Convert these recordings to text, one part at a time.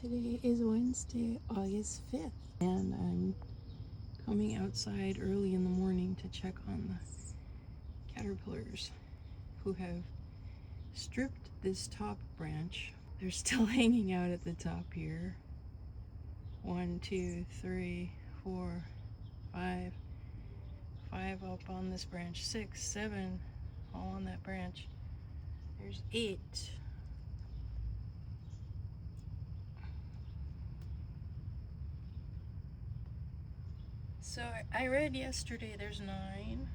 Today is Wednesday, August 5th, and I'm coming outside early in the morning to check on the caterpillars who have stripped this top branch. They're still hanging out at the top here. 1, 2, 3, 4, 5. 5 up on this branch, 6, 7, all on that branch. There's 8. So I read yesterday there's 9.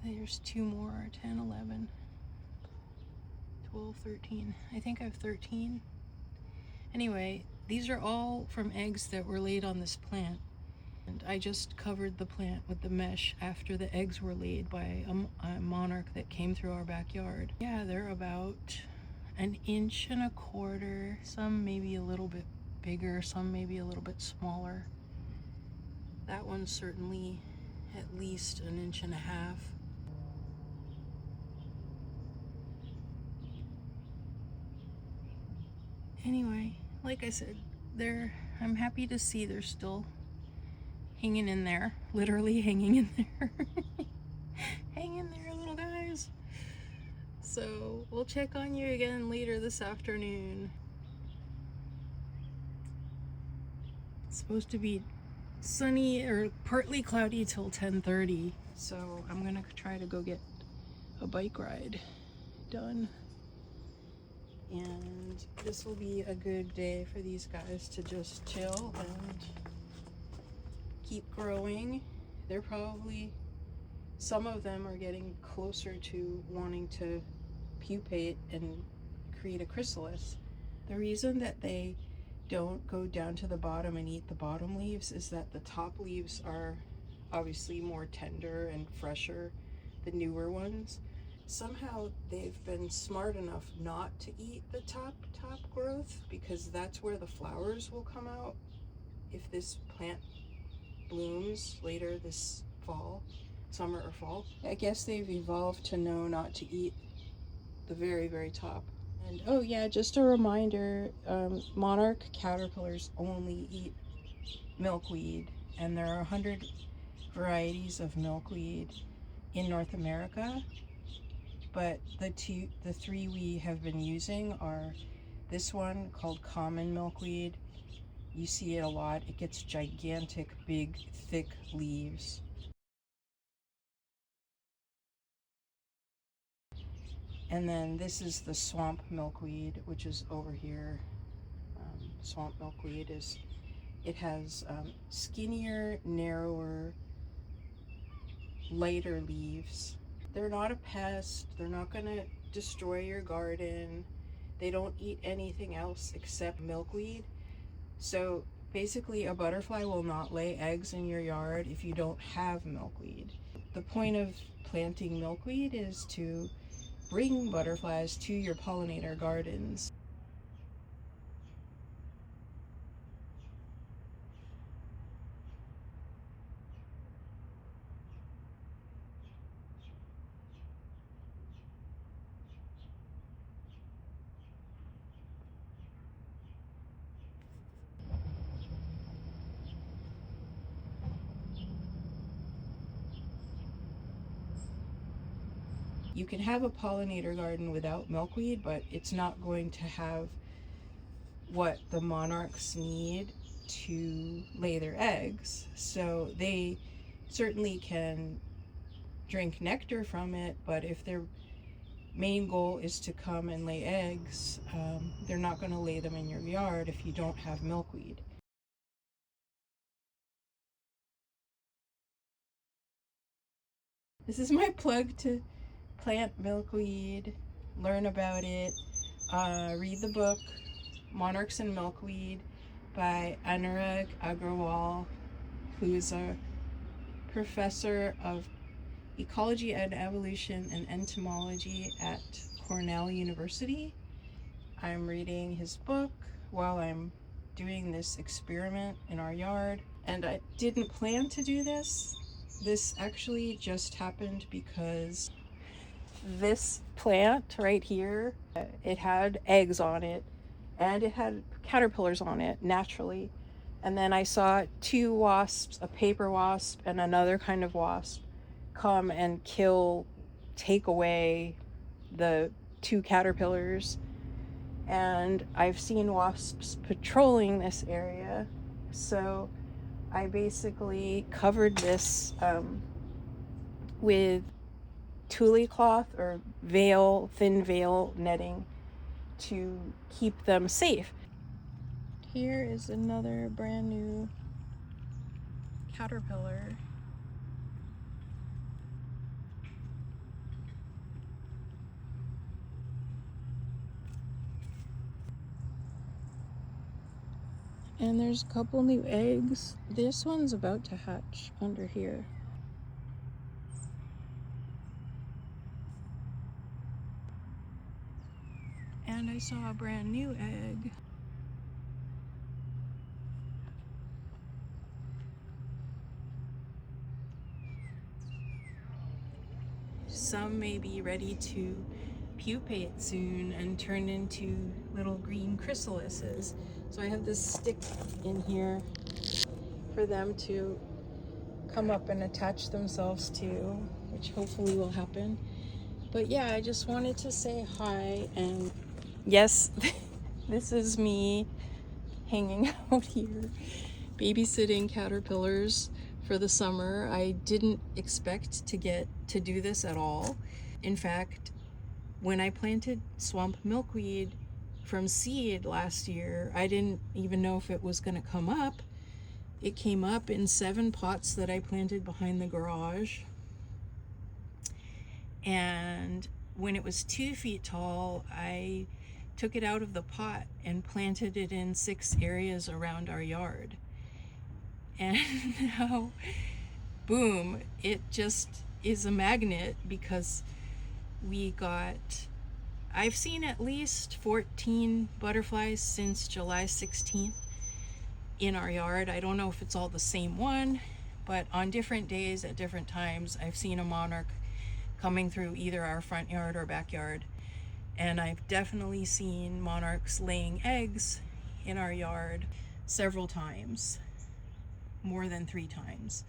There's 2 more, 10, 11, 12, 13. I think I have 13. Anyway, these are all from eggs that were laid on this plant. And I just covered the plant with the mesh after the eggs were laid by a monarch that came through our backyard. Yeah, they're about 1.25 inches. Some maybe a little bit bigger, some maybe a little bit smaller. That one's certainly at least 1.5 inches. Anyway, like I said, I'm happy to see they're still hanging in there, literally hanging in there. Hang in there, little guys. So we'll check on you again later this afternoon. It's supposed to be sunny or partly cloudy till 10:30, so I'm gonna try to go get a bike ride done. And this will be a good day for these guys to just chill and keep growing. They're probably, some of them are getting closer to wanting to pupate and create a chrysalis. The reason that they don't go down to the bottom and eat the bottom leaves is that the top leaves are obviously more tender and fresher, the newer ones. Somehow they've been smart enough not to eat the top growth, because that's where the flowers will come out if this plant blooms later this fall, summer or fall. I guess they've evolved to know not to eat the very, very top. And oh yeah, just a reminder, Monarch Caterpillars only eat milkweed, and there are 100 varieties of milkweed in North America, but the 3 we have been using are this one called common milkweed. You see it a lot. It gets gigantic, big, thick leaves. And then this is the swamp milkweed, which is over here. Swamp milkweed it has skinnier, narrower, lighter leaves. They're not a pest. They're not gonna destroy your garden. They don't eat anything else except milkweed. So basically a butterfly will not lay eggs in your yard if you don't have milkweed. The point of planting milkweed is to bring butterflies to your pollinator gardens. You can have a pollinator garden without milkweed, but it's not going to have what the monarchs need to lay their eggs. So they certainly can drink nectar from it, but if their main goal is to come and lay eggs, they're not going to lay them in your yard if you don't have milkweed. This is my plug to plant milkweed, learn about it, read the book Monarchs and Milkweed by Anurag Agrawal, who's a professor of ecology and evolution and entomology at Cornell University. I'm reading his book while I'm doing this experiment in our yard, and I didn't plan to do this. This actually just happened because this plant right here, it had eggs on it and it had caterpillars on it naturally. And then I saw 2 wasps, a paper wasp and another kind of wasp, come and take away the 2 caterpillars. And I've seen wasps patrolling this area, so I basically covered this with Tulle cloth or thin veil netting to keep them safe. Here is another brand new caterpillar. And there's a couple new eggs. This one's about to hatch under here. And I saw a brand new egg. Some may be ready to pupate soon and turn into little green chrysalises. So I have this stick in here for them to come up and attach themselves to, which hopefully will happen. But yeah, I just wanted to say hi, and yes, this is me hanging out here, babysitting caterpillars for the summer. I didn't expect to get to do this at all. In fact, when I planted swamp milkweed from seed last year, I didn't even know if it was going to come up. It came up in 7 pots that I planted behind the garage. And when it was 2 feet tall, I took it out of the pot and planted it in 6 areas around our yard. And now, boom, it just is a magnet, because I've seen at least 14 butterflies since July 16th in our yard. I don't know if it's all the same one, but on different days at different times, I've seen a monarch coming through either our front yard or backyard. And I've definitely seen monarchs laying eggs in our yard several times, more than 3 times.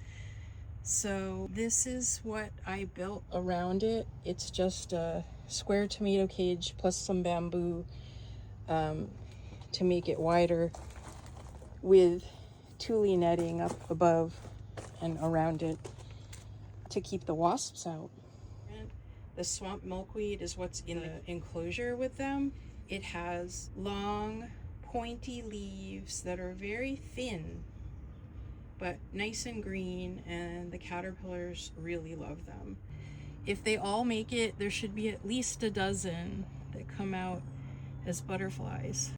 So this is what I built around it. It's just a square tomato cage plus some bamboo to make it wider, with Tulle netting up above and around it to keep the wasps out. And the swamp milkweed is what's in the enclosure with them. It has long, pointy leaves that are very thin, but nice and green, and the caterpillars really love them. If they all make it, there should be at least a dozen that come out as butterflies.